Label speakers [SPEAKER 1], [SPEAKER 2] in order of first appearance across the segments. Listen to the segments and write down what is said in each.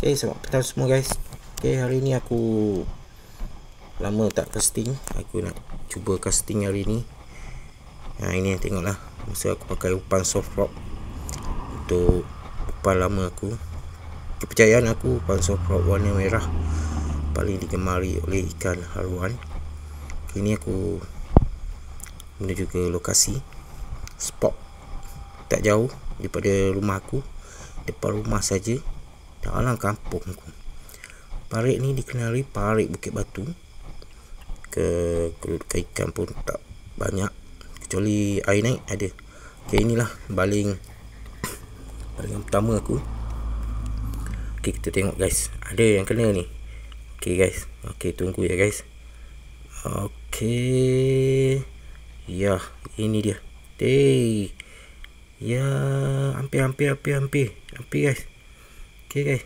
[SPEAKER 1] Selamat petang semua guys. Hari ni aku lama tak casting. Aku nak cuba casting hari ni. Ini tengoklah. Masa aku pakai umpan soft rock untuk umpan lama aku. Kepercayaan aku, umpan soft rock warna merah paling digemari oleh ikan haruan. Kini aku menuju ke lokasi spot tak jauh daripada rumah aku, depan rumah saja, dalam kampung aku. Parit ni dikenali parit Bukit Batu. Kedudukan ikan pun tak banyak, kecuali air naik ada. Inilah baling yang pertama aku. Kita tengok guys, ada yang kena ni. Guys, tunggu ya guys. Ya, ini dia. Ya, hampir guys. Guys.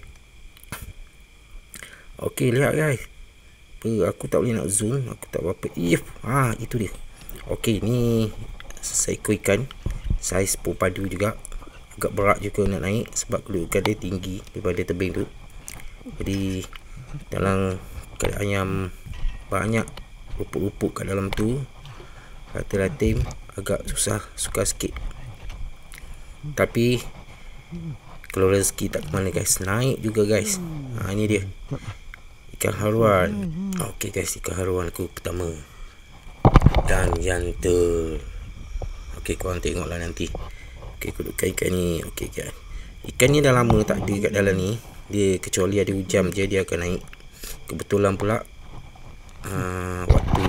[SPEAKER 1] Lihat guys. Aku tak boleh nak zoom, aku tak berapa. Itu dia. Ni seekor ikan saiz padu juga. Agak berat juga nak naik sebab kedudukan dia tinggi daripada tebing tu. Jadi dalam keadaan yang banyak rupuk-rupuk kat dalam tu, rating agak suka sikit. Tapi kalau rezeki tak ke mana guys, naik juga guys. Ini dia ikan haruan. Guys, ikan haruan aku pertama dan jantel. Korang tengoklah nanti. Kedudukan ikan ni. Guys, ikan ni dah lama tak ada kat dalam ni. Dia kecuali ada hujan je dia akan naik. Kebetulan pula waktu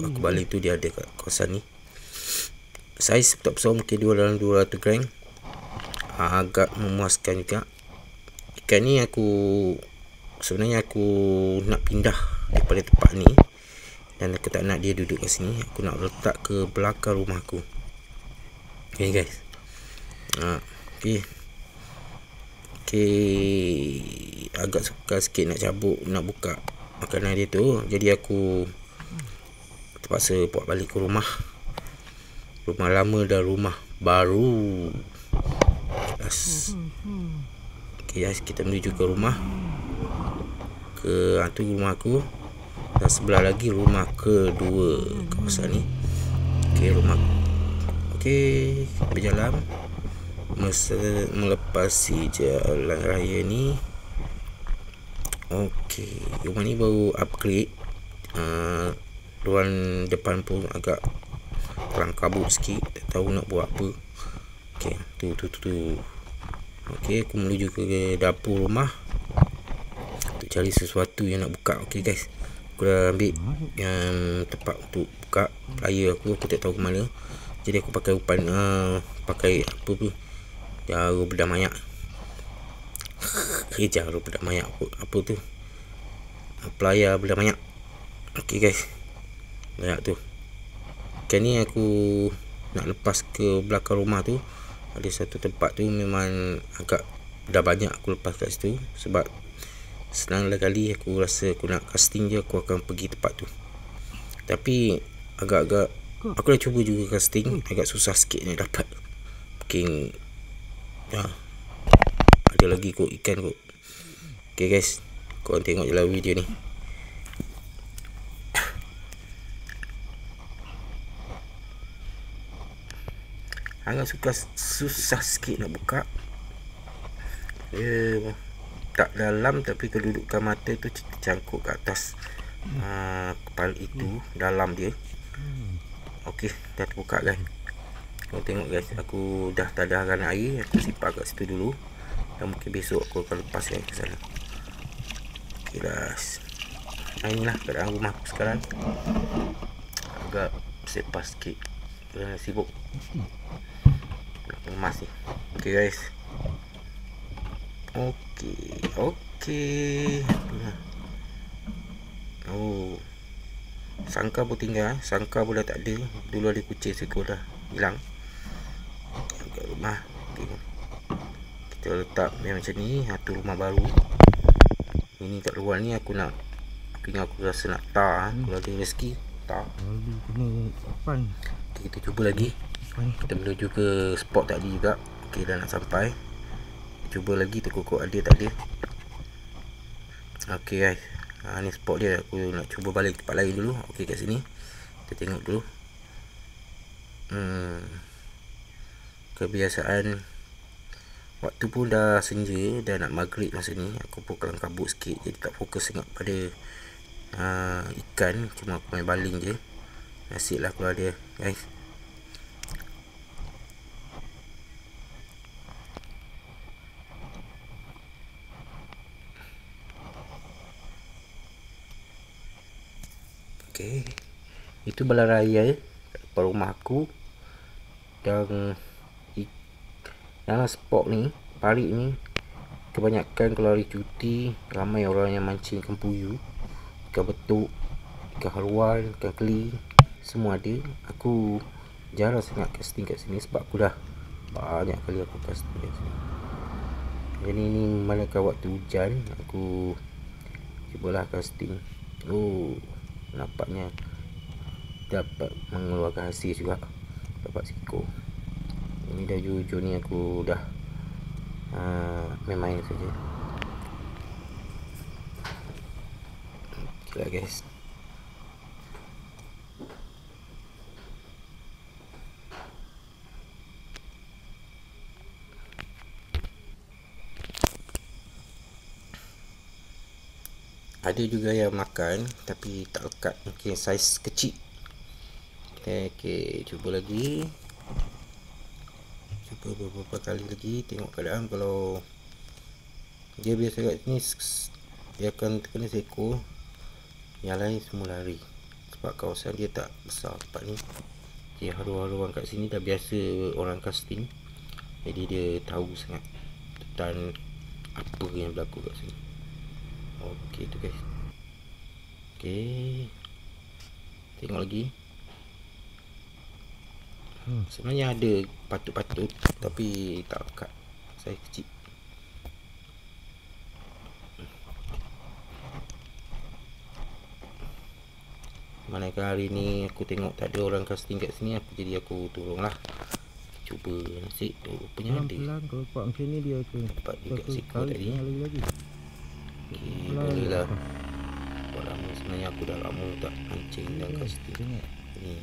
[SPEAKER 1] aku balik tu dia ada kat kawasan ni. Saiz tak besar, mungkin dalam 200 gram. Agak memuaskan juga. Ikan ni sebenarnya aku nak pindah daripada tempat ni, dan aku tak nak dia duduk kat sini. Aku nak letak ke belakang rumah aku. Guys. Agak suka sikit nak cabut, nak buka makanan dia tu. Jadi aku terpaksa buat balik ke rumah lama dan rumah baru. Guys, kita menuju ke rumah rumah aku, dan sebelah lagi rumah kedua kawasan ni. Rumah. Berjalan melepasi jalan raya ni. Rumah ni baru upgrade. Luar depan pun agak kurang kabut sikit, tak tahu nak buat apa. Tu. Aku menuju ke dapur rumah untuk cari sesuatu yang nak buka. Guys, aku dah ambil yang tempat untuk buka layar aku tak tahu ke mana. Jadi aku pakai umpan, pakai apa tu, jarum bedah mayak. Jarum bedah mayak apa tu, pelayar bedah mayak. Guys, lihat tu. Ni aku nak lepas ke belakang rumah tu. Ada satu tempat tu memang agak dah banyak aku lepas kat situ, sebab senang kali aku rasa aku nak casting je, aku akan pergi tempat tu. Tapi agak-agak aku dah cuba juga casting, agak susah sikit nak dapat. Mungkin ada lagi kot ikan kot. Guys, korang tengok je lah video ni. Agak susah sikit nak buka. Tak dalam, tapi kedudukan mata tu tercangkuk ke atas kepala itu, dalam dia. Dah terbuka kan. Kau tengok guys, aku dah tadarkan air, aku simpan kat situ dulu, dan mungkin besok aku akan lepaskan ke sana. Guys, inilah keadaan rumah aku sekarang. Agak sepas sikit, sibuk emas ni. Guys. Sangka pun tinggal. Sangka pun dah tak ada. Dulu ada kucing seekor dah hilang kat rumah. Kita letak macam ni. Tu rumah baru. Ini kat luar ni aku rasa nak tar. Kalau ada rezeki tar. Kita cuba lagi. Kita menuju ke spot tadi juga. Dah nak sampai. Cuba lagi, terkukuk ada tak ada. Okey guys, ni spot dia. Aku nak cuba balik tempat lain dulu. Okey, kat sini kita tengok dulu. Kebiasaan waktu pun dah senja, dah nak maghrib masa ni. Aku pun kelam kabut sikit, jadi tak fokus sangat pada ikan. Cuma aku main baling je. Nasib lah keluar dia guys. Okey, itu bala raya depan rumah aku. Dan dalam spot ni, parit ni, kebanyakan kalau hari cuti, ramai orang yang mancing ikan puyuh, ikan betuk, ikan haruan, ikan keli, semua ada. Aku jarang sangat casting kat sini sebab aku dah banyak kali aku casting kat sini. Jadi ni malaikat waktu hujan, aku cubalah casting. Nampaknya dapat mengeluarkan hasil juga, dapat seekor. Ini dah jujur ni aku dah main-main saja. Okay lah guys. Ada juga yang makan tapi tak lekat, mungkin saiz kecil. Okay, cuba lagi. Cuba beberapa kali lagi, tengok keadaan. Kalau dia biasa kat sini, dia akan terkena seekor, yang lain semua lari. Sebab kawasan dia tak besar tempat ni. Dia haru-haruan kat sini dah biasa orang casting, jadi dia tahu sangat tentang apa yang berlaku kat sini. Okey tu guys. Okey, tengok lagi. Sebenarnya ada patut-patut tapi tak lekat, saya kecil. Manakala hari ni aku tengok tak ada orang casting kat sini, jadi aku turunlah. Cuba nasib rupanya ada.
[SPEAKER 2] Pelan-pelan kalau buat macam ni dia akan
[SPEAKER 1] dapat juga seekor tadi. Okey, boleh lah. Lama sebenarnya aku dah lama tak mancing dan casting. Ni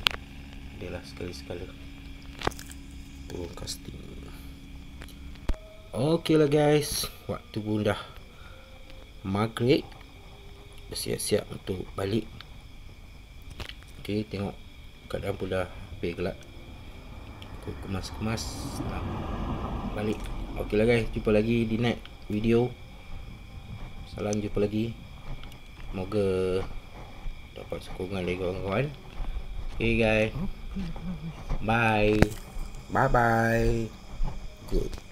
[SPEAKER 1] adalah sekali-sekala turun casting. Okey lah guys, waktu pun dah maghrib, bersiap-siap untuk balik. Okey, tengok keadaan pun dah hampir gelap. Aku kemas-kemas nak balik. Okey lah guys, jumpa lagi di next video. Salam, jumpa lagi. Semoga dapat sokongan dari kawan-kawan. Okay guys, bye. Bye bye. Good.